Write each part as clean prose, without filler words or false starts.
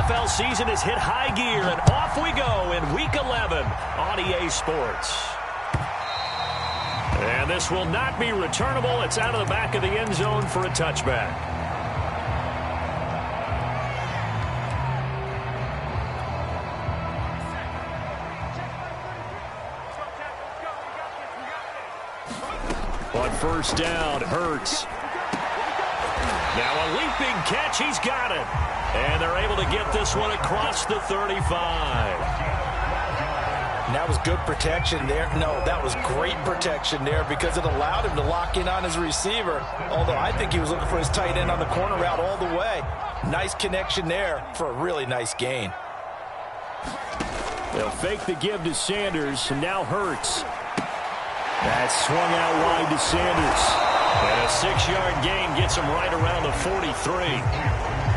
NFL season has hit high gear, and off we go in Week 11 on EA Sports. And this will not be returnable. It's out of the back of the end zone for a touchback. On first down, Hurts. Now a leaping catch. He's got it. And they're able to get this one across the 35. And that was good protection there. No, that was great protection there because it allowed him to lock in on his receiver. Although I think he was looking for his tight end on the corner route all the way. Nice connection there for a really nice gain. They'll fake the give to Sanders, and now Hurts. That swung out wide to Sanders. And a 6-yard gain gets him right around the 43.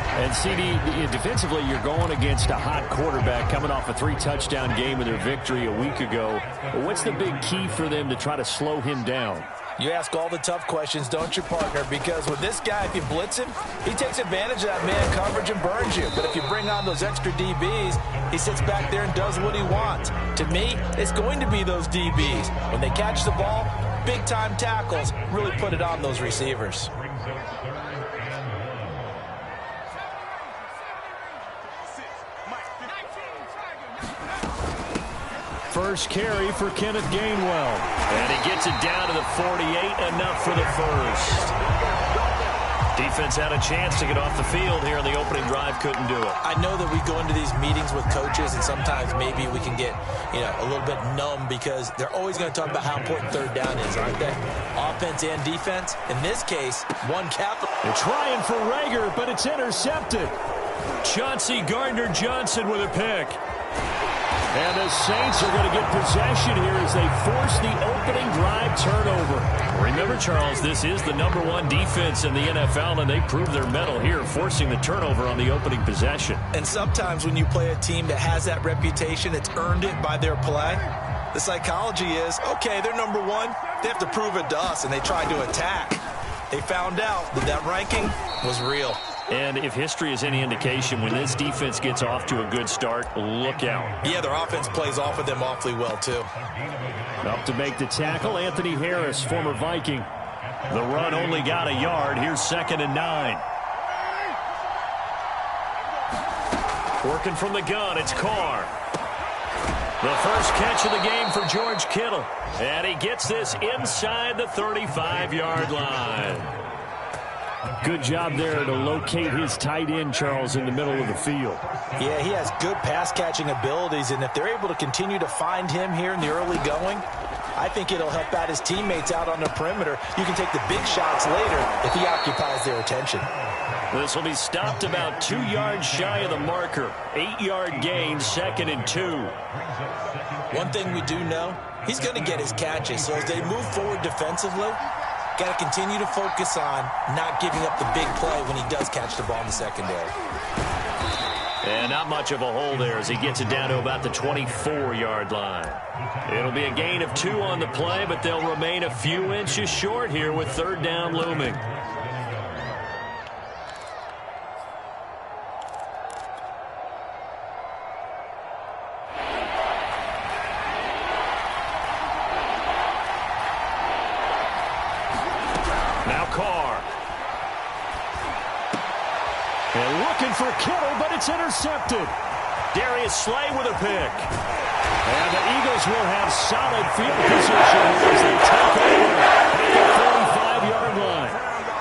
And CD, defensively, you're going against a hot quarterback coming off a 3-touchdown game with their victory a week ago. But what's the big key for them to try to slow him down? You ask all the tough questions, don't you, partner? Because with this guy, if you blitz him, he takes advantage of that man coverage and burns you. But if you bring on those extra DBs, he sits back there and does what he wants. To me, it's going to be those DBs. When they catch the ball, big-time tackles really put it on those receivers. First carry for Kenneth Gainwell. And he gets it down to the 48, enough for the first. Defense had a chance to get off the field here in the opening drive, couldn't do it. I know that we go into these meetings with coaches, and sometimes maybe we can get, a little bit numb because they're always going to talk about how important third down is, aren't they? Offense and defense. In this case, one capital. They're trying for Rager, but it's intercepted. Chauncey Gardner-Johnson with a pick. And the Saints are going to get possession here as they force the opening drive turnover. Remember, Charles, this is the #1 defense in the NFL, and they proved their mettle here, forcing the turnover on the opening possession. And sometimes when you play a team that has that reputation, it's earned it by their play. The psychology is, okay, they're #1. They have to prove it to us, and they tried to attack. They found out that that ranking was real. And if history is any indication, when this defense gets off to a good start, look out. Yeah, their offense plays off of them awfully well, too. Up to make the tackle, Anthony Harris, former Viking. The run only got a yard. Here's 2nd and 9. Working from the gun, it's Carr. The first catch of the game for George Kittle. And he gets this inside the 35-yard line. Good job there to locate his tight end, Charles, in the middle of the field. Yeah, he has good pass-catching abilities, and if they're able to continue to find him here in the early going, I think it'll help out his teammates out on the perimeter. You can take the big shots later if he occupies their attention. This will be stopped about 2 yards shy of the marker. 8-yard gain, 2nd and 2. One thing we do know, he's going to get his catches, so as they move forward defensively, got to continue to focus on not giving up the big play when he does catch the ball in the secondary. And not much of a hole there as he gets it down to about the 24-yard line. It'll be a gain of 2 on the play, but they'll remain a few inches short here with 3rd down looming. For Kittle, but it's intercepted. Darius Slay with a pick. And the Eagles will have solid field position as they take over at the 45-yard line.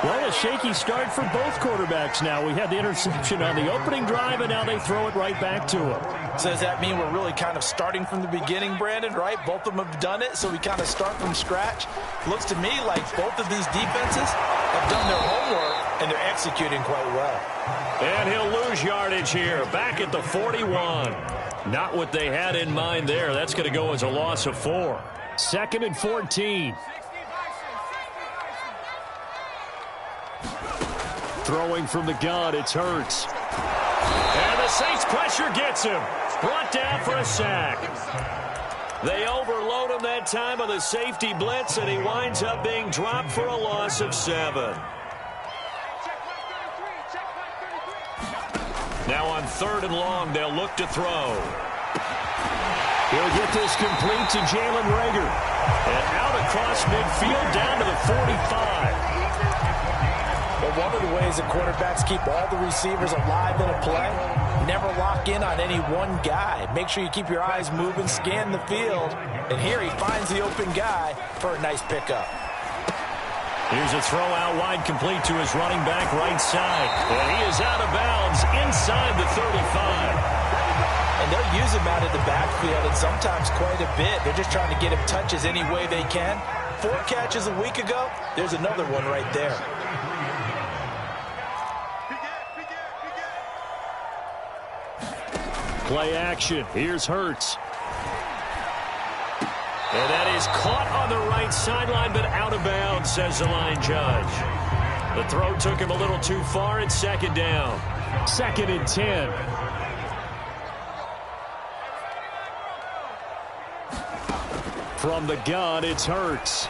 Well, a shaky start for both quarterbacks now. We had the interception on the opening drive, and now they throw it right back to him. So does that mean we're really kind of starting from the beginning, Brandon, right? Both of them have done it, so we kind of start from scratch. Looks to me like both of these defenses have done their homework, and they're executing quite well. And he'll lose yardage here, back at the 41. Not what they had in mind there. That's going to go as a loss of 4. 2nd and 14. Throwing from the gun, it's Hurts. And the Saints pressure gets him. Brought down for a sack. They overload him that time on the safety blitz, and he winds up being dropped for a loss of 7. Now on 3rd and long, they'll look to throw. He'll get this complete to Jalen Reagor. And out across midfield down to the 45. Well, one of the ways that quarterbacks keep all the receivers alive in a play, never lock in on any one guy. Make sure you keep your eyes moving, scan the field. And here he finds the open guy for a nice pickup. Here's a throw out wide, complete to his running back right side. And he is out of bounds inside the 35. And they'll use him out of the backfield, and sometimes quite a bit. They're just trying to get him touches any way they can. 4 catches a week ago. There's another one right there. Play action. Here's Hurts. And that is caught on the right sideline, but out of bounds, says the line judge. The throw took him a little too far. It's 2nd down. 2nd and 10. From the gun, it's Hurts.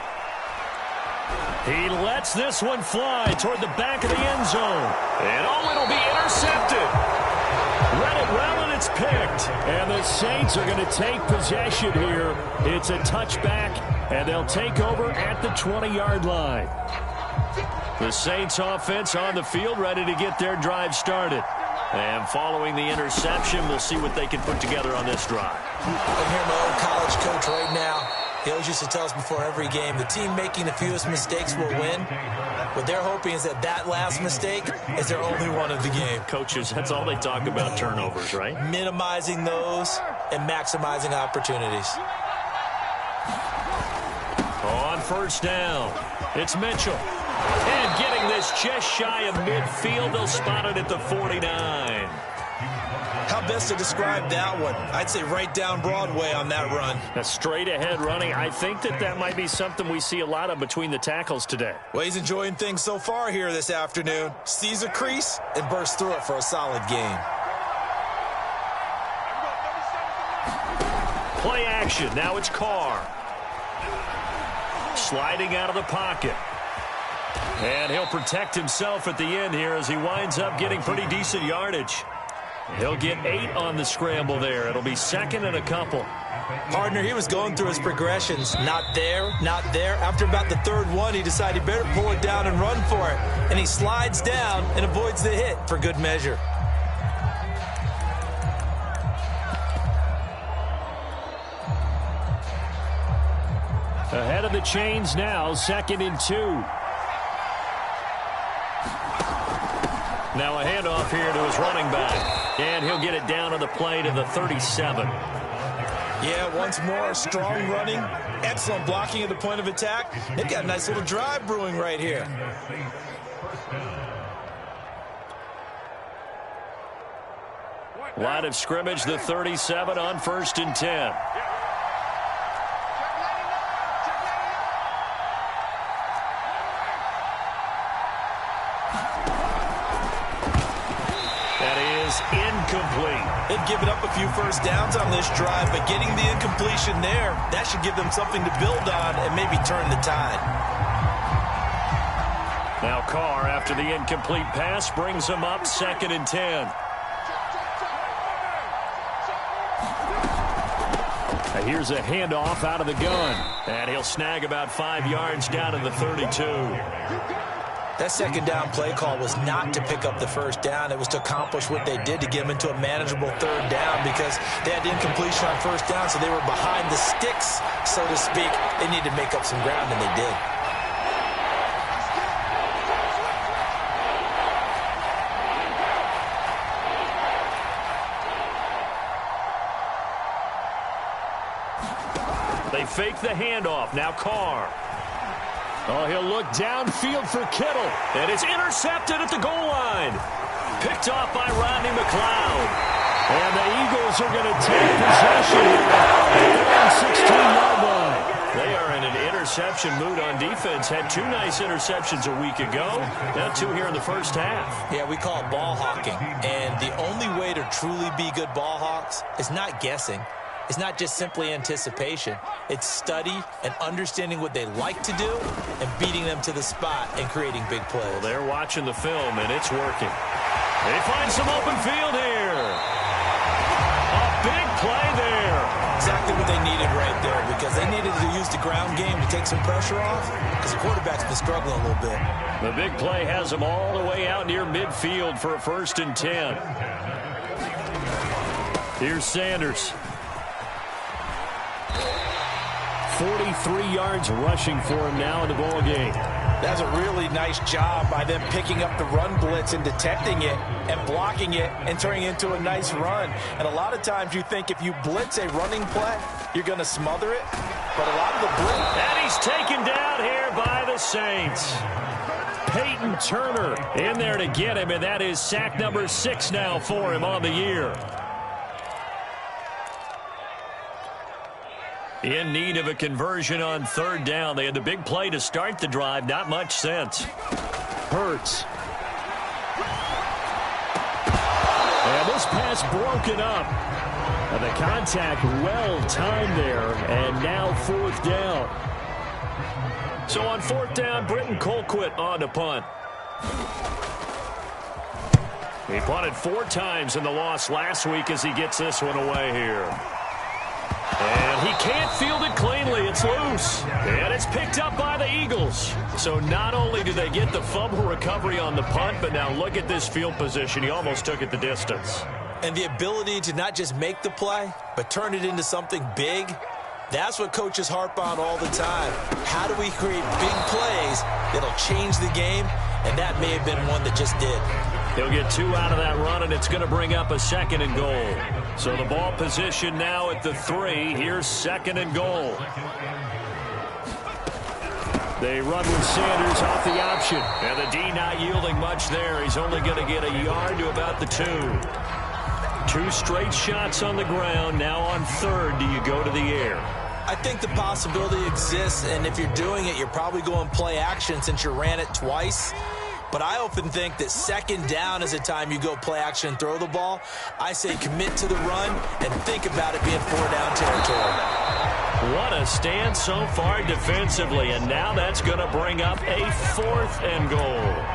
He lets this one fly toward the back of the end zone. And it'll be intercepted. Read it well, and it's picked. And the Saints are going to take possession here. It's a touchback, and they'll take over at the 20-yard line. The Saints offense on the field, ready to get their drive started. And following the interception, we'll see what they can put together on this drive. I'm here, my old college coach right now. He always used to tell us before every game, the team making the fewest mistakes will win. What they're hoping is that last mistake is their only one of the game. Coaches, that's all they talk about, turnovers, right? Minimizing those and maximizing opportunities. On 1st down, it's Mitchell. And getting this just shy of midfield, they'll spot it at the 49. How best to describe that one? I'd say right down Broadway on that run. A straight-ahead running. I think that might be something we see a lot of between the tackles today. Well, he's enjoying things so far here this afternoon. Sees a crease and bursts through it for a solid gain. Play action. Now it's Carr. Sliding out of the pocket. And he'll protect himself at the end here as he winds up getting pretty decent yardage. He'll get 8 on the scramble there. It'll be 2nd and a couple. Partner, he was going through his progressions. Not there, not there. After about the 3rd one, he decided he better pull it down and run for it. And he slides down and avoids the hit for good measure. Ahead of the chains now, 2nd and 2. Now a handoff here to his running back. And he'll get it down on the play to the 37. Yeah, once more, strong running, excellent blocking at the point of attack. They've got a nice little drive brewing right here. Line of scrimmage, the 37 on 1st and 10. Incomplete. They've given up a few first downs on this drive, but getting the incompletion there, that should give them something to build on and maybe turn the tide. Now Carr, after the incomplete pass, brings him up 2nd and 10. Now here's a handoff out of the gun. And he'll snag about 5 yards down to the 32. That 2nd down play call was not to pick up the 1st down. It was to accomplish what they did to get them into a manageable 3rd down because they had incompletion on 1st down, so they were behind the sticks, so to speak. They needed to make up some ground, and they did. They fake the handoff. Now Carr. Oh, he'll look downfield for Kittle. And it's intercepted at the goal line. Picked off by Rodney McLeod. And the Eagles are going to take possession here at the 16-yard line. They are in an interception mood on defense. Had 2 nice interceptions a week ago. Now 2 here in the first half. Yeah, we call it ball hawking. And the only way to truly be good ball hawks is not guessing. It's not just simply anticipation. It's study and understanding what they like to do and beating them to the spot and creating big plays. Well, they're watching the film, and it's working. They find some open field here. A big play there. Exactly what they needed right there, because they needed to use the ground game to take some pressure off, because the quarterback's been struggling a little bit. The big play has them all the way out near midfield for a 1st and 10. Here's Sanders. 43 yards rushing for him now in the ball game. That's a really nice job by them picking up the run blitz and detecting it and blocking it and turning it into a nice run. And a lot of times you think if you blitz a running play, you're going to smother it. But a lot of the blitz... And he's taken down here by the Saints. Peyton Turner in there to get him, and that is sack number 6 now for him on the year. In need of a conversion on 3rd down. They had the big play to start the drive. Not much sense. Hurts. And this pass broken up. And the contact well timed there. And now 4th down. So on 4th down, Britton Colquitt on to punt. He punted 4 times in the loss last week as he gets this one away here. And he can't field it cleanly. It's loose. And it's picked up by the Eagles. So not only do they get the fumble recovery on the punt, but now look at this field position. He almost took it the distance. And the ability to not just make the play, but turn it into something big, that's what coaches harp on all the time. How do we create big plays that'll change the game? And that may have been one that just did. He'll get 2 out of that run, and it's going to bring up a 2nd and goal. So the ball position now at the 3. Here's 2nd and goal. They run with Sanders off the option. And the D not yielding much there. He's only going to get a yard to about the 2. 2 straight shots on the ground. Now on 3rd, do you go to the air? I think the possibility exists, and if you're doing it, you're probably going play action since you ran it twice. But I often think that 2nd down is a time you go play action and throw the ball. I say commit to the run and think about it being 4 down territory. What a stand so far defensively, and now that's going to bring up a 4th and goal.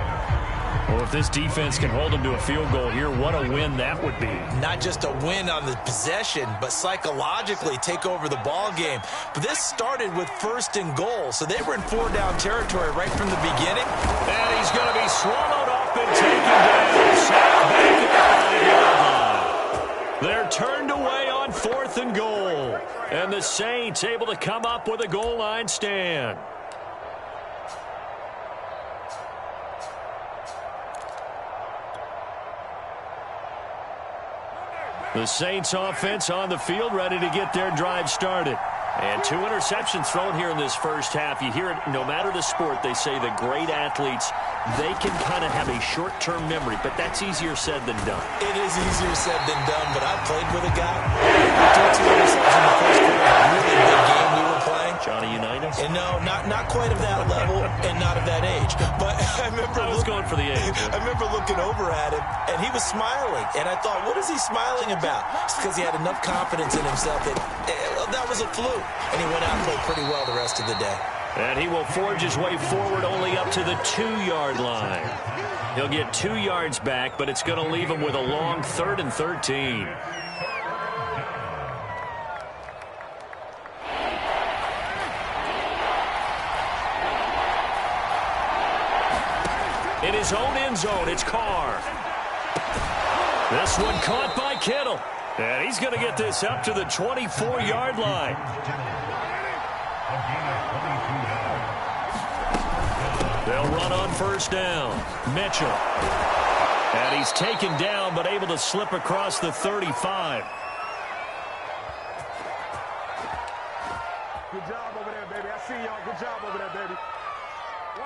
Well, if this defense can hold them to a field goal here, what a win that would be. Not just a win on the possession, but psychologically take over the ball game. But this started with 1st and goal, so they were in 4 down territory right from the beginning. And he's going to be swallowed up and taken down. Sacked back at the 5-yard line. They're turned away on 4th and goal. And the Saints able to come up with a goal line stand. The Saints offense on the field, ready to get their drive started. And 2 interceptions thrown here in this first half. You hear it, no matter the sport, they say the great athletes, they can kind of have a short-term memory, but that's easier said than done. It is easier said than done, but I played with a guy who threw 2 interceptions in the first quarter of a really big game we were playing. Johnny Unitas? And no, not quite of that level and not of that age. But I remember going for the age. I remember looking over at him, and he was smiling. And I thought, what is he smiling about? It's because he had enough confidence in himself that was a fluke. And he went out and played pretty well the rest of the day. And he will forge his way forward only up to the 2-yard line. He'll get 2 yards back, but it's going to leave him with a long 3rd and 13. In his own end zone, it's Carr. This one caught by Kittle. And he's going to get this up to the 24-yard line. They'll run on 1st down. Mitchell. And he's taken down, but able to slip across the 35. Good job over there, baby. I see y'all. Good job over there, baby.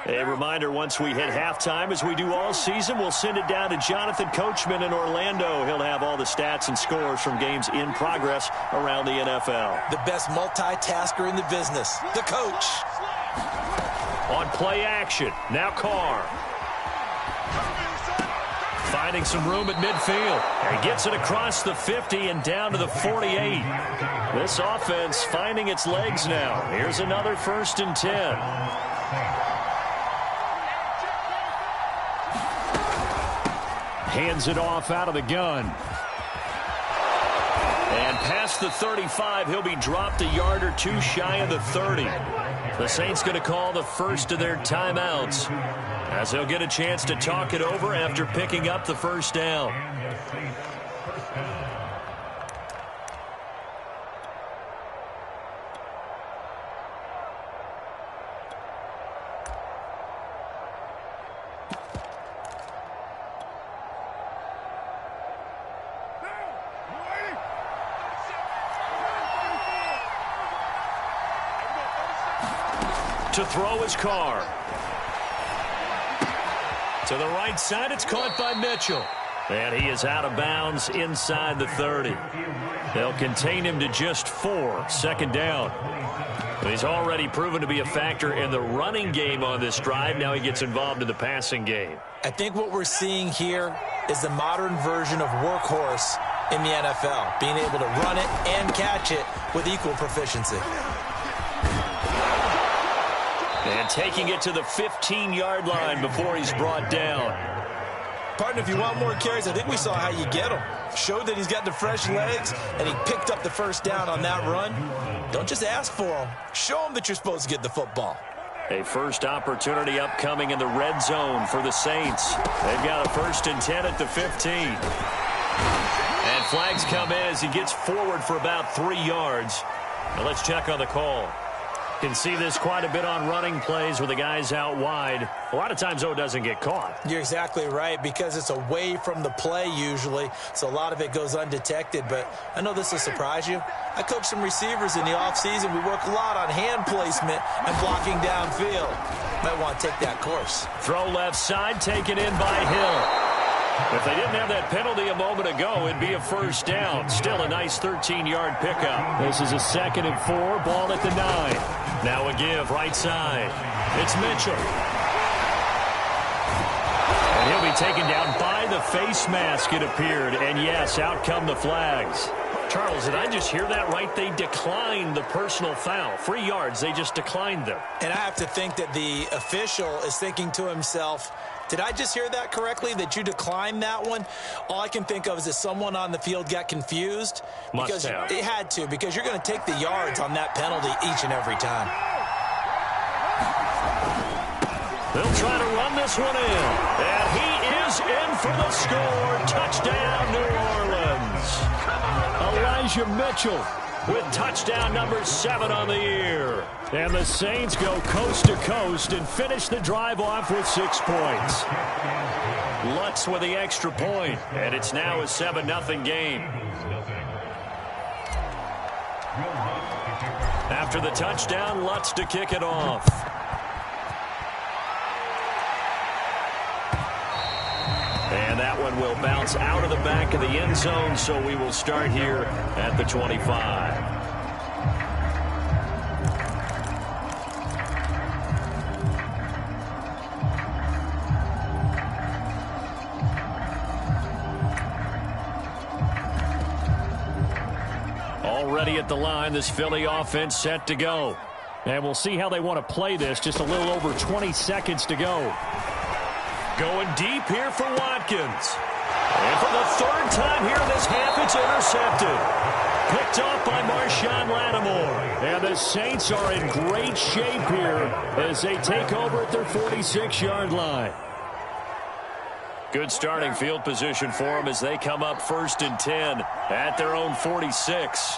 A reminder, once we hit halftime, as we do all season, we'll send it down to Jonathan Coachman in Orlando. He'll have all the stats and scores from games in progress around the NFL. The best multitasker in the business, the coach. On play action, now Carr. Finding some room at midfield. And he gets it across the 50 and down to the 48. This offense finding its legs now. Here's another 1st and 10. Hands it off out of the gun. And past the 35, he'll be dropped a yard or two shy of the 30. The Saints going to call the first of their timeouts, as they'll get a chance to talk it over after picking up the first down. To throw his Carr. To the right side, it's caught by Mitchell. And he is out of bounds inside the 30. They'll contain him to just 4, second down. He's already proven to be a factor in the running game on this drive. Now he gets involved in the passing game. I think what we're seeing here is the modern version of workhorse in the NFL, being able to run it and catch it with equal proficiency. And taking it to the 15-yard line before he's brought down. Partner, if you want more carries, I think we saw how you get him. Showed that he's got the fresh legs, and he picked up the first down on that run. Don't just ask for him. Show him that you're supposed to get the football. A first opportunity upcoming in the red zone for the Saints. They've got a 1st and 10 at the 15. And flags come in as he gets forward for about 3 yards. Now let's check on the call. Can see this quite a bit on running plays with the guys out wide. A lot of times, though, it doesn't get caught. You're exactly right, because it's away from the play usually, so a lot of it goes undetected. But I know this will surprise you. I coach some receivers in the offseason. We work a lot on hand placement and blocking downfield. Might want to take that course. Throw left side, taken in by Hill. If they didn't have that penalty a moment ago, it'd be a first down. Still a nice 13-yard pickup. This is a 2nd and 4, ball at the 9. Now a give, right side. It's Mitchell. And he'll be taken down by the face mask, it appeared. And yes, out come the flags. Charles, did I just hear that right? They declined the personal foul. 3 yards, they just declined them. And I have to think that the official is thinking to himself, did I just hear that correctly, that you declined that one? All I can think of is that someone on the field got confused. Must have. It had to, because you're going to take the yards on that penalty each and every time. They'll try to run this one in. And he is in for the score. Touchdown, New Orleans. Elijah Mitchell with touchdown number 7 on the year. And the Saints go coast to coast and finish the drive off with 6 points. Lutz with the extra point, and it's now a 7-0 game. After the touchdown, Lutz to kick it off. And that one will bounce out of the back of the end zone, so we will start here at the 25. Already at the line, this Philly offense set to go. And we'll see how they want to play this. Just a little over 20 seconds to go. Going deep here for Watkins. And for the 3rd time here in this half, it's intercepted. Picked off by Marshawn Lattimore. And the Saints are in great shape here as they take over at their 46-yard line. Good starting field position for them as they come up 1st and 10 at their own 46.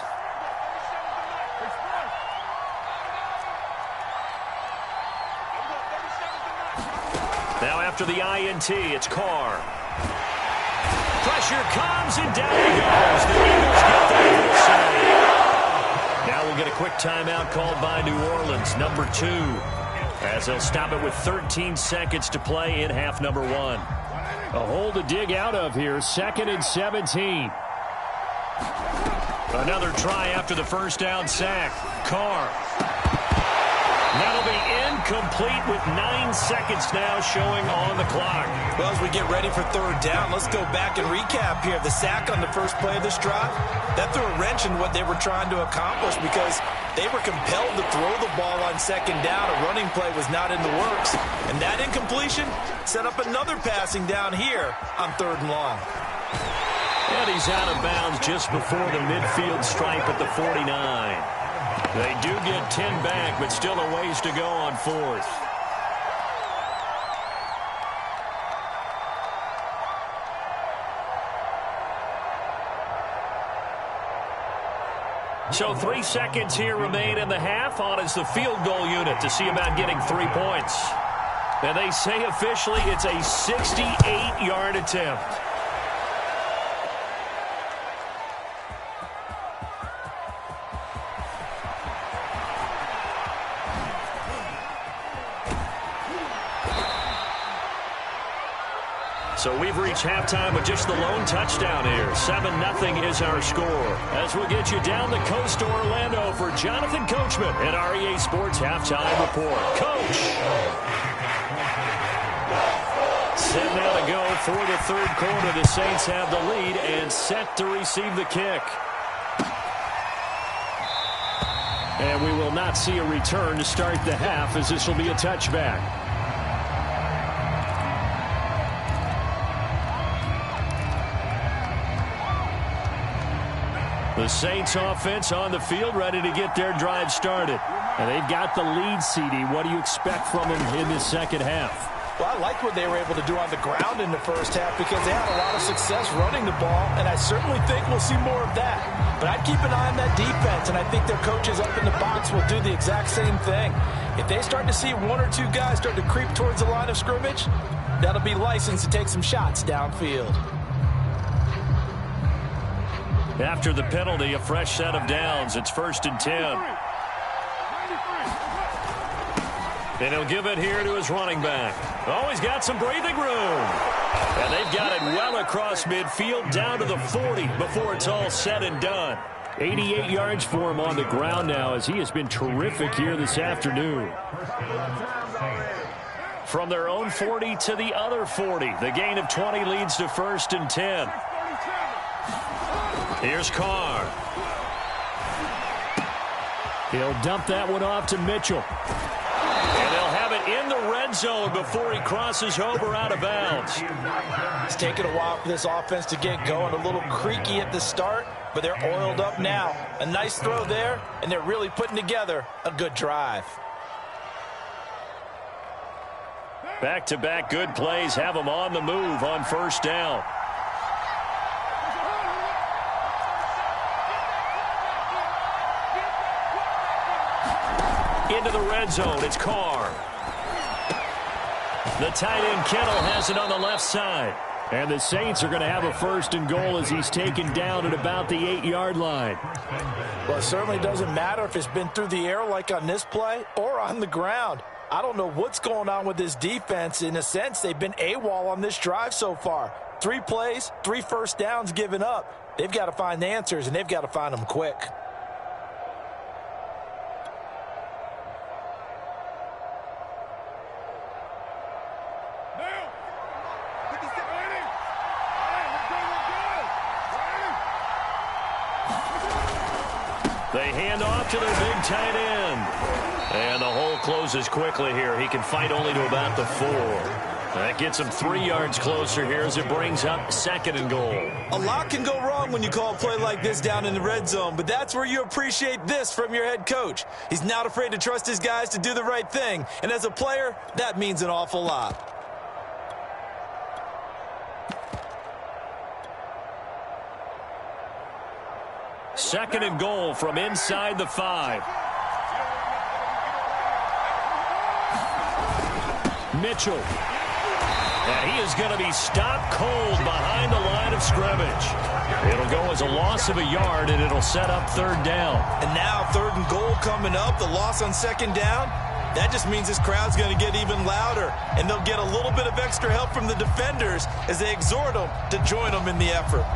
Now after the INT, it's Carr. Pressure comes, and down he goes. The Eagles get that for a save. Now we'll get a quick timeout called by New Orleans, number 2, as they'll stop it with 13 seconds to play in half number 1. A hole to dig out of here, 2nd and 17. Another try after the first down sack. Carr. That'll be complete with 9 seconds now showing on the clock. Well, as we get ready for third down, let's go back and recap here. The sack on the first play of this drive, that threw a wrench in what they were trying to accomplish because they were compelled to throw the ball on second down. A running play was not in the works. And that incompletion set up another passing down here on third and long. And he's out of bounds just before the midfield stripe at the 49. They do get 10 back, but still a ways to go on fourth. So 3 seconds here remain in the half. On is the field goal unit to see about getting 3 points. And they say officially it's a 68-yard attempt. So we've reached halftime with just the lone touchdown here. 7-0 is our score. As we'll get you down the coast to Orlando for Jonathan Coachman at REA Sports Halftime Report. Coach! Set now to go for the third quarter. The Saints have the lead and set to receive the kick. And we will not see a return to start the half, as this will be a touchback. The Saints offense on the field, ready to get their drive started. And they've got the lead, CD. What do you expect from them in this second half? Well, I like what they were able to do on the ground in the first half because they had a lot of success running the ball, and I certainly think we'll see more of that. But I'd keep an eye on that defense, and I think their coaches up in the box will do the exact same thing. If they start to see 1 or 2 guys start to creep towards the line of scrimmage, that'll be licensed to take some shots downfield. After the penalty, a fresh set of downs. It's 1st and 10. And he'll give it here to his running back. Oh, he's got some breathing room. And they've got it well across midfield down to the 40 before it's all said and done. 88 yards for him on the ground now, as he has been terrific here this afternoon. From their own 40 to the other 40. The gain of 20 leads to 1st and 10. Here's Carr. He'll dump that one off to Mitchell. And they'll have it in the red zone before he crosses over out of bounds. It's taken a while for this offense to get going. A little creaky at the start, but they're oiled up now. A nice throw there, and they're really putting together a good drive. Back-to-back good plays have them on the move on 1st down. Into the red zone, it's Carr. The tight end Kittle has it on the left side. And the Saints are going to have a 1st and goal as he's taken down at about the 8-yard line. Well, it certainly doesn't matter if it's been through the air like on this play or on the ground. I don't know what's going on with this defense. In a sense, they've been AWOL on this drive so far. 3 plays, 3 first downs given up. They've got to find the answers, and they've got to find them quick. They hand off to their big tight end. And the hole closes quickly here. He can fight only to about the 4. That gets him 3 yards closer here as it brings up 2nd and goal. A lot can go wrong when you call a play like this down in the red zone, but that's where you appreciate this from your head coach. He's not afraid to trust his guys to do the right thing, and as a player, that means an awful lot. Second and goal from inside the 5. Mitchell. And he is going to be stopped cold behind the line of scrimmage. It'll go as a loss of a yard, and it'll set up 3rd down. And now 3rd and goal coming up, the loss on 2nd down. That just means this crowd's going to get even louder, and they'll get a little bit of extra help from the defenders as they exhort them to join them in the effort.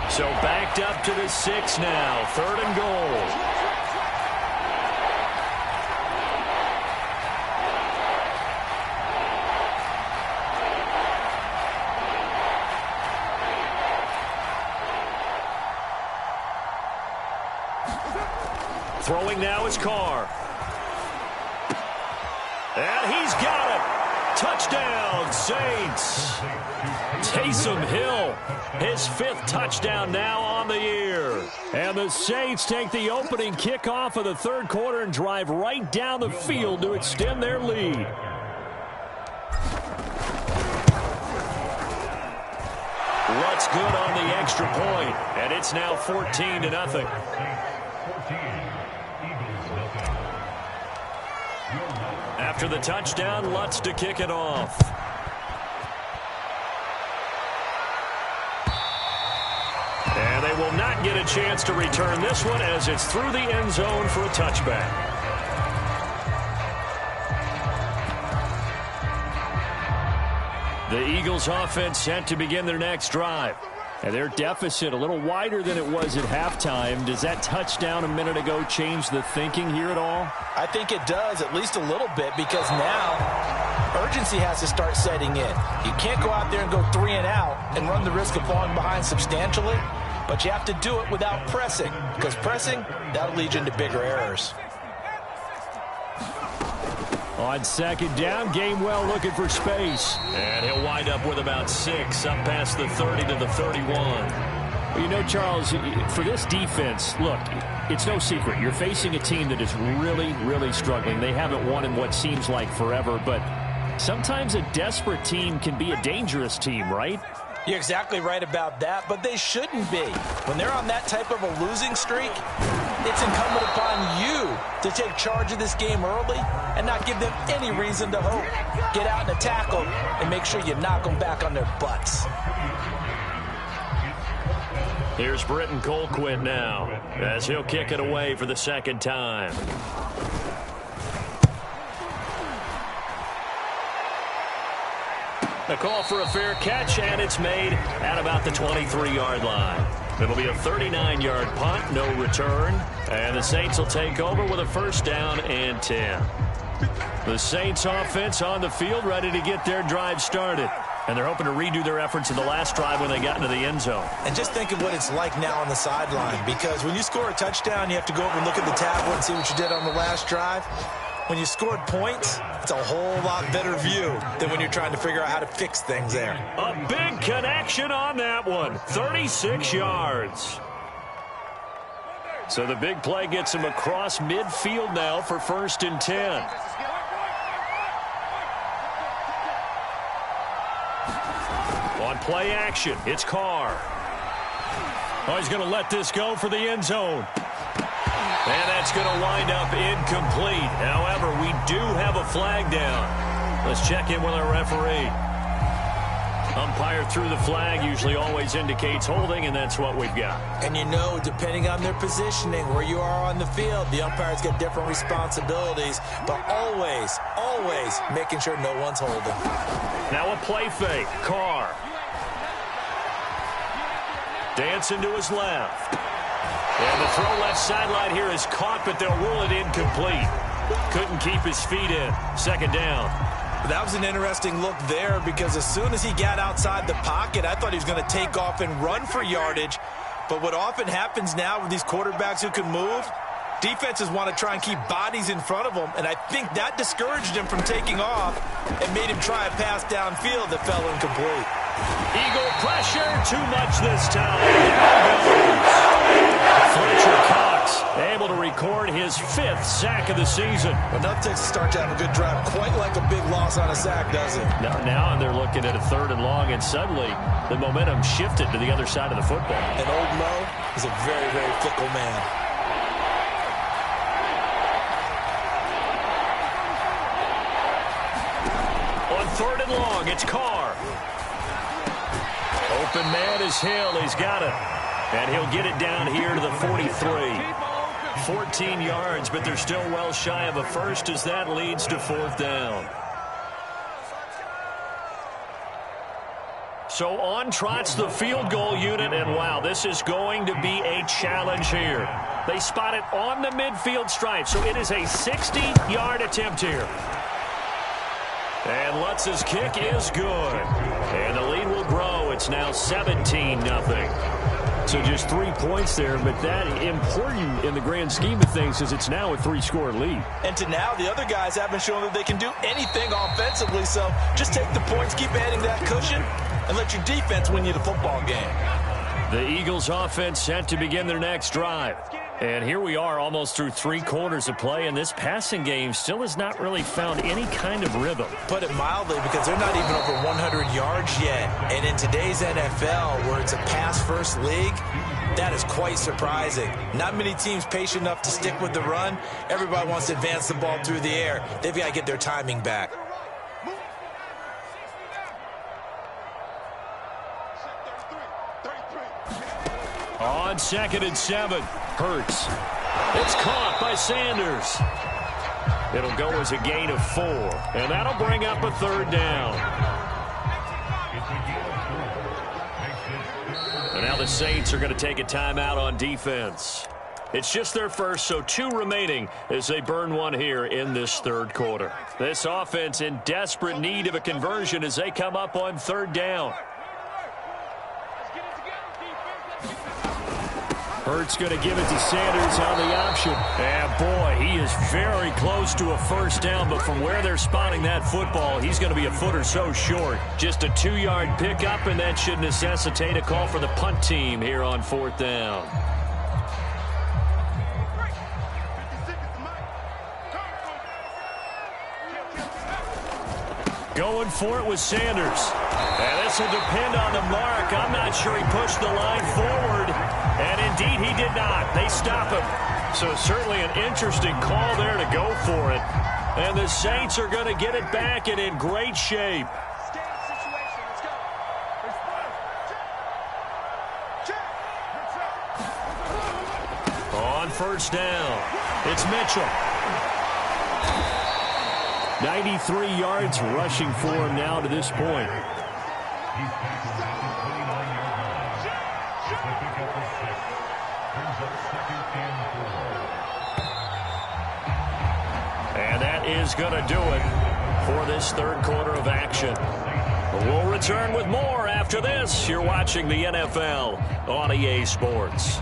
So backed up to the 6 now. 3rd and goal. Throwing now is Carr. And he's got it. Touchdown, Saints. Taysom Hill, his 5th touchdown now on the year. And the Saints take the opening kickoff of the 3rd quarter and drive right down the field to extend their lead. Lutt's good on the extra point, and it's now 14-0. After the touchdown, Lutt's to kick it off. And they will not get a chance to return this one as it's through the end zone for a touchback. The Eagles offense set to begin their next drive. And their deficit a little wider than it was at halftime. Does that touchdown a minute ago change the thinking here at all? I think it does, at least a little bit, because now urgency has to start setting in. You can't go out there and go 3 and out and run the risk of falling behind substantially, but you have to do it without pressing, because pressing, that'll lead you into bigger errors. On 2nd down, Gainwell looking for space. And he'll wind up with about 6, up past the 30 to the 31. Well, you know, Charles, for this defense, look, it's no secret. You're facing a team that is really, really struggling. They haven't won in what seems like forever, but sometimes a desperate team can be a dangerous team, right? You're exactly right about that, but they shouldn't be. When they're on that type of a losing streak, it's incumbent upon you to take charge of this game early and not give them any reason to hope. Get out and tackle and make sure you knock them back on their butts. Here's Britton Colquitt now as he'll kick it away for the 2nd time. A call for a fair catch, and it's made at about the 23-yard line. It'll be a 39-yard punt, no return, and the Saints will take over with a 1st down and 10. The Saints offense on the field ready to get their drive started, and they're hoping to redo their efforts in the last drive when they got into the end zone. And just think of what it's like now on the sideline, because when you score a touchdown, you have to go over and look at the tablet and see what you did on the last drive. When you scored points, it's a whole lot better view than when you're trying to figure out how to fix things there. A big connection on that one. 36 yards. So the big play gets him across midfield now for 1st and 10. On play action, it's Carr. Oh, he's going to let this go for the end zone. And that's going to wind up incomplete. However, we do have a flag down. Let's check in with our referee. Umpire threw the flag, usually always indicates holding, and that's what we've got. And you know, depending on their positioning, where you are on the field, the umpires get different responsibilities, but always, always making sure no one's holding. Now a play fake. Carr. Dancing to his left. And the throw left sideline here is caught, but they'll rule it incomplete. Couldn't keep his feet in. 2nd down. That was an interesting look there, because as soon as he got outside the pocket, I thought he was going to take off and run for yardage. But what often happens now with these quarterbacks who can move, defenses want to try and keep bodies in front of them, and I think that discouraged him from taking off and made him try a pass downfield that fell incomplete. Eagle pressure, too much this time. Down goes. Fletcher Cox able to record his 5th sack of the season. Well, that takes a start to have a good drive. Quite like a big loss on a sack, does it? Now they're looking at a 3rd and long, and suddenly the momentum shifted to the other side of the football. And old Mo is a very, very fickle man. On 3rd and long, it's Carr. Open man is Hill. He's got it. And he'll get it down here to the 43. 14 yards, but they're still well shy of a 1st as that leads to 4th down. So on trots the field goal unit, and wow, this is going to be a challenge here. They spot it on the midfield stripe, so it is a 60-yard attempt here. And Lutz's kick is good. And the lead will grow. It's now 17-0. So just 3 points there, but that important in the grand scheme of things because it's now a 3-score lead. And to now, the other guys haven't shown that they can do anything offensively, so just take the points, keep adding that cushion, and let your defense win you the football game. The Eagles offense set to begin their next drive. And here we are almost through 3 quarters of play, and this passing game still has not really found any kind of rhythm. Put it mildly, because they're not even over 100 yards yet. And in today's NFL, where it's a pass-first league, that is quite surprising. Not many teams patient enough to stick with the run. Everybody wants to advance the ball through the air. They've got to get their timing back. On 2nd and 7, Hurts. It's caught by Sanders. It'll go as a gain of 4, and that'll bring up a 3rd down. And now the Saints are going to take a timeout on defense. It's just their first, so 2 remaining as they burn 1 here in this 3rd quarter. This offense in desperate need of a conversion as they come up on 3rd down. Hurts going to give it to Sanders on the option. And boy, he is very close to a 1st down, but from where they're spotting that football, he's going to be a foot or so short. Just a 2-yard pickup, and that should necessitate a call for the punt team here on 4th down. Going for it with Sanders. And this will depend on the mark. I'm not sure he pushed the line forward. And indeed, he did not. They stop him. So certainly an interesting call there to go for it. And the Saints are going to get it back and in great shape. On 1st down, it's Mitchell. 93 yards rushing for him now to this point. And that is going to do it for this 3rd quarter of action. We'll return with more after this. You're watching the NFL on EA Sports.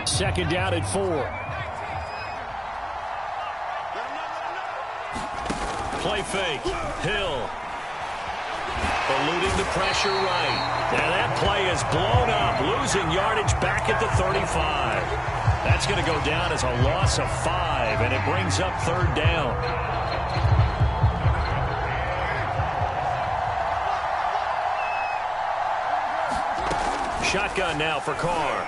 Second down at 4. Play fake. Hill. Eluding the pressure right. And that play is blown up. Losing yardage back at the 35. That's going to go down as a loss of 5. And it brings up 3rd down. Shotgun now for Carr.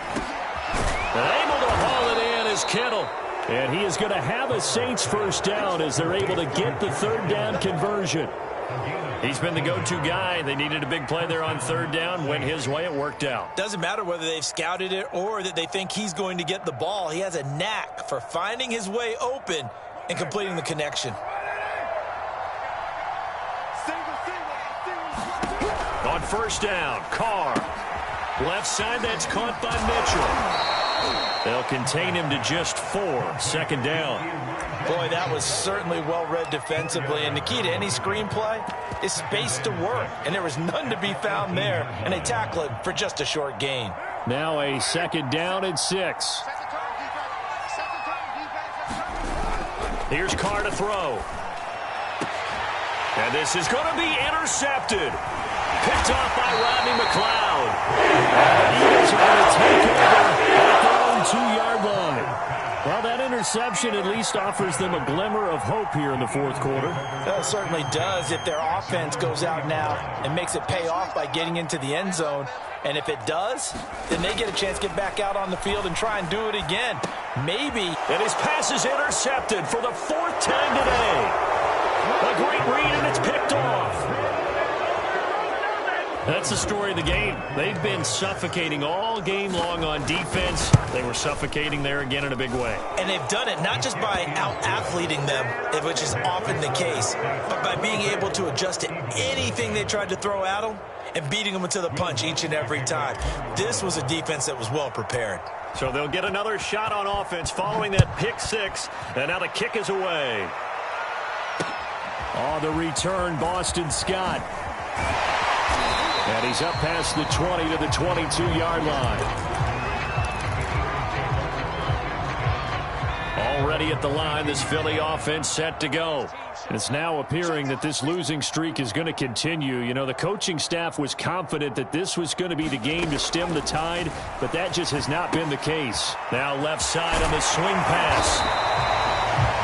And able to haul it in is Kittle. And he is going to have a Saints 1st down as they're able to get the 3rd down conversion. He's been the go-to guy. They needed a big play there on 3rd down. Went his way. It worked out. Doesn't matter whether they've scouted it or that they think he's going to get the ball. He has a knack for finding his way open and completing the connection. On 1st down, Carr. Left side, that's caught by Mitchell. They'll contain him to just 4. 2nd down. Boy, that was certainly well-read defensively. And the key to any screenplay is space to work. And there was none to be found there. And they tackle it for just a short gain. Now a 2nd down and 6. Here's Carr to throw. And this is going to be intercepted. Picked off by Rodney McLeod. And the Eagles are going to take over at their own 2-yard line. Well, that interception at least offers them a glimmer of hope here in the 4th quarter. It certainly does if their offense goes out now and makes it pay off by getting into the end zone. And if it does, then they get a chance to get back out on the field and try and do it again. Maybe. And his pass is intercepted for the 4th time today. A great read, and it's picked off. That's the story of the game. They've been suffocating all game long on defense. They were suffocating there again in a big way. And they've done it not just by out-athleting them, which is often the case, but by being able to adjust to anything they tried to throw at them and beating them to the punch each and every time. This was a defense that was well prepared. So they'll get another shot on offense following that pick 6. And now the kick is away. On the return, Boston Scott. And he's up past the 20 to the 22-yard line. Already at the line, this Philly offense set to go. It's now appearing that this losing streak is going to continue. You know, the coaching staff was confident that this was going to be the game to stem the tide, but that just has not been the case. Now left side on the swing pass.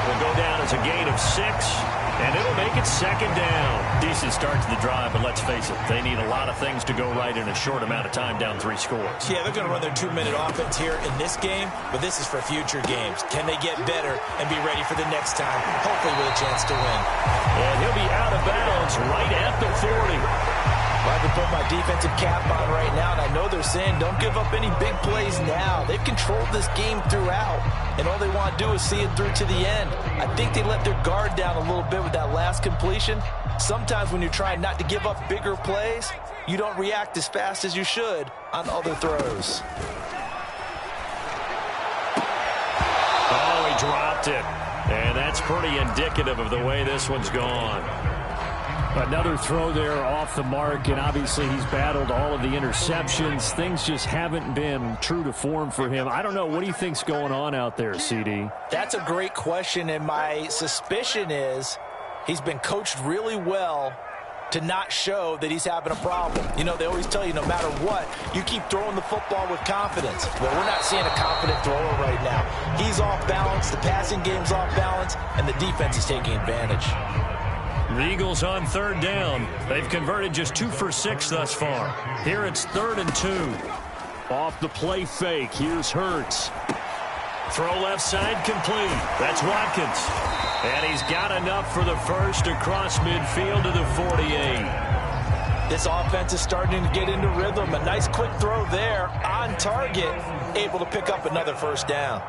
Will go down as a gain of 6, and it'll make it second down. Decent start to the drive, but let's face it, they need a lot of things to go right in a short amount of time, down 3 scores. Yeah, they're going to run their 2-minute offense here in this game, but this is for future games. Can they get better and be ready for the next time, hopefully with a chance to win? And he'll be out of bounds right at the 40. I can put my defensive cap on right now, and I know they're saying don't give up any big plays now. They've controlled this game throughout, and all they want to do is see it through to the end. I think they let their guard down a little bit with that last completion. Sometimes when you're trying not to give up bigger plays, you don't react as fast as you should on other throws. Oh, he dropped it. And that's pretty indicative of the way this one's gone. Another throw there off the mark, and obviously he's battled all of the interceptions. Things just haven't been true to form for him. I don't know. What do you think's going on out there, CD? That's a great question, and my suspicion is he's been coached really well to not show that he's having a problem. You know, they always tell you no matter what, you keep throwing the football with confidence. Well, we're not seeing a confident thrower right now. He's off balance, the passing game's off balance, and the defense is taking advantage. The Eagles on third down. They've converted just 2 for 6 thus far. Here it's 3rd and 2. Off the play fake. Here's Hurts. Throw left side complete. That's Watkins. And he's got enough for the first across midfield to the 48. This offense is starting to get into rhythm. A nice quick throw there on target. Able to pick up another first down.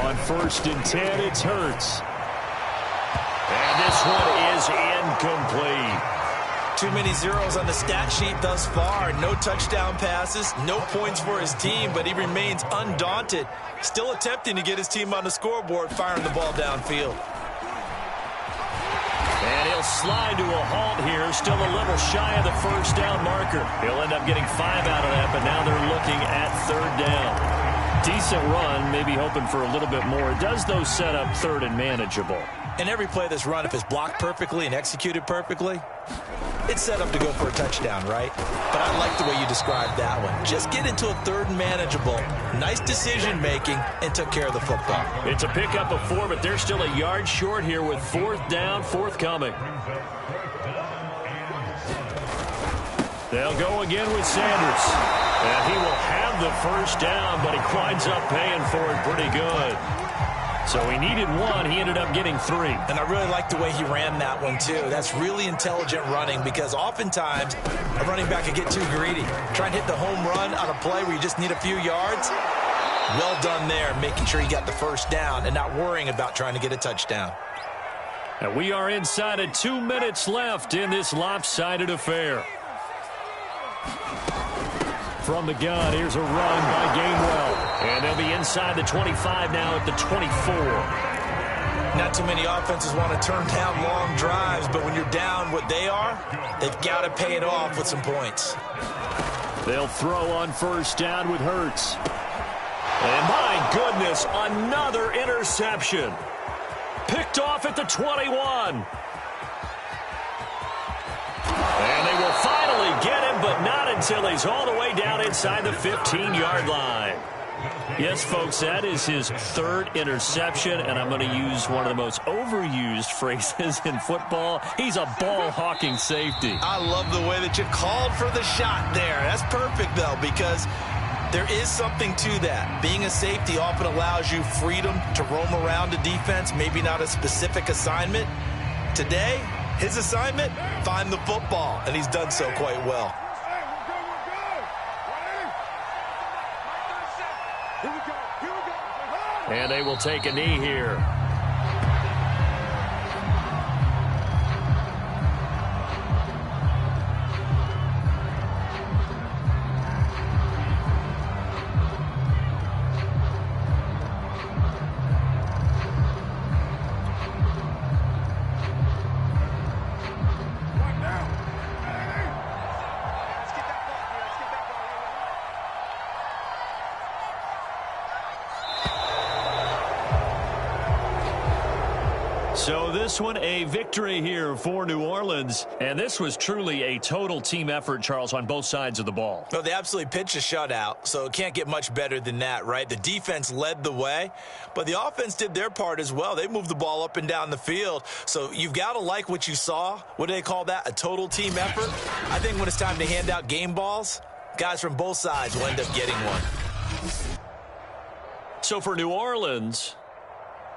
On 1st and 10, it's Hurts. And this one is incomplete. Too many zeros on the stat sheet thus far. No touchdown passes, no points for his team, but he remains undaunted. Still attempting to get his team on the scoreboard, firing the ball downfield. And he'll slide to a halt here, still a little shy of the first down marker. He'll end up getting 5 out of that, but now they're looking at 3rd down. Decent run, maybe hoping for a little bit more. It does, though, set up 3rd and manageable. And every play that's run, if it's blocked perfectly and executed perfectly, it's set up to go for a touchdown, right? But I like the way you described that one. Just get into a 3rd and manageable, nice decision-making, and took care of the football. It's a pickup of 4, but they're still a yard short here with 4th down forthcoming. They'll go again with Sanders. And he will have the first down, but he winds up paying for it pretty good. So he needed 1. He ended up getting 3. And I really like the way he ran that one, too. That's really intelligent running because oftentimes a running back can get too greedy. Try and hit the home run on a play where you just need a few yards. Well done there, making sure you got the first down and not worrying about trying to get a touchdown. And we are inside of 2 minutes left in this lopsided affair. From the gun, here's a run by Gainwell. And they'll be inside the 25 now at the 24. Not too many offenses want to turn down long drives, but when you're down what they are, they've got to pay it off with some points. They'll throw on 1st down with Hurts. And my goodness, another interception. Picked off at the 21. And they will finally get him, but not until he's all the way down inside the 15-yard line. Yes, folks, that is his 3rd interception, and I'm going to use one of the most overused phrases in football. He's a ball-hawking safety. I love the way that you called for the shot there. That's perfect, though, because there is something to that. Being a safety often allows you freedom to roam around a defense, maybe not a specific assignment. Today, his assignment, find the football, and he's done so quite well. And they will take a knee here. So this one, a victory here for New Orleans. And this was truly a total team effort, Charles, on both sides of the ball. Well, they absolutely pitched a shutout, so it can't get much better than that, right? The defense led the way, but the offense did their part as well. They moved the ball up and down the field. So you've got to like what you saw. What do they call that? A total team effort? I think when it's time to hand out game balls, guys from both sides will end up getting one. So for New Orleans,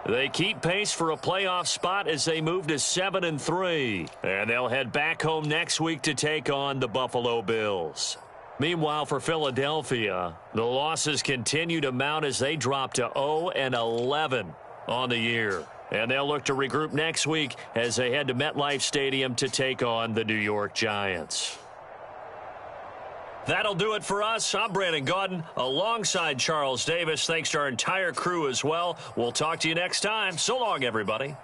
they keep pace for a playoff spot as they move to 7-3. And they'll head back home next week to take on the Buffalo Bills. Meanwhile, for Philadelphia, the losses continue to mount as they drop to 0-11 on the year. And they'll look to regroup next week as they head to MetLife Stadium to take on the New York Giants. That'll do it for us. I'm Brandon Gaudin alongside Charles Davis. Thanks to our entire crew as well. We'll talk to you next time. So long, everybody.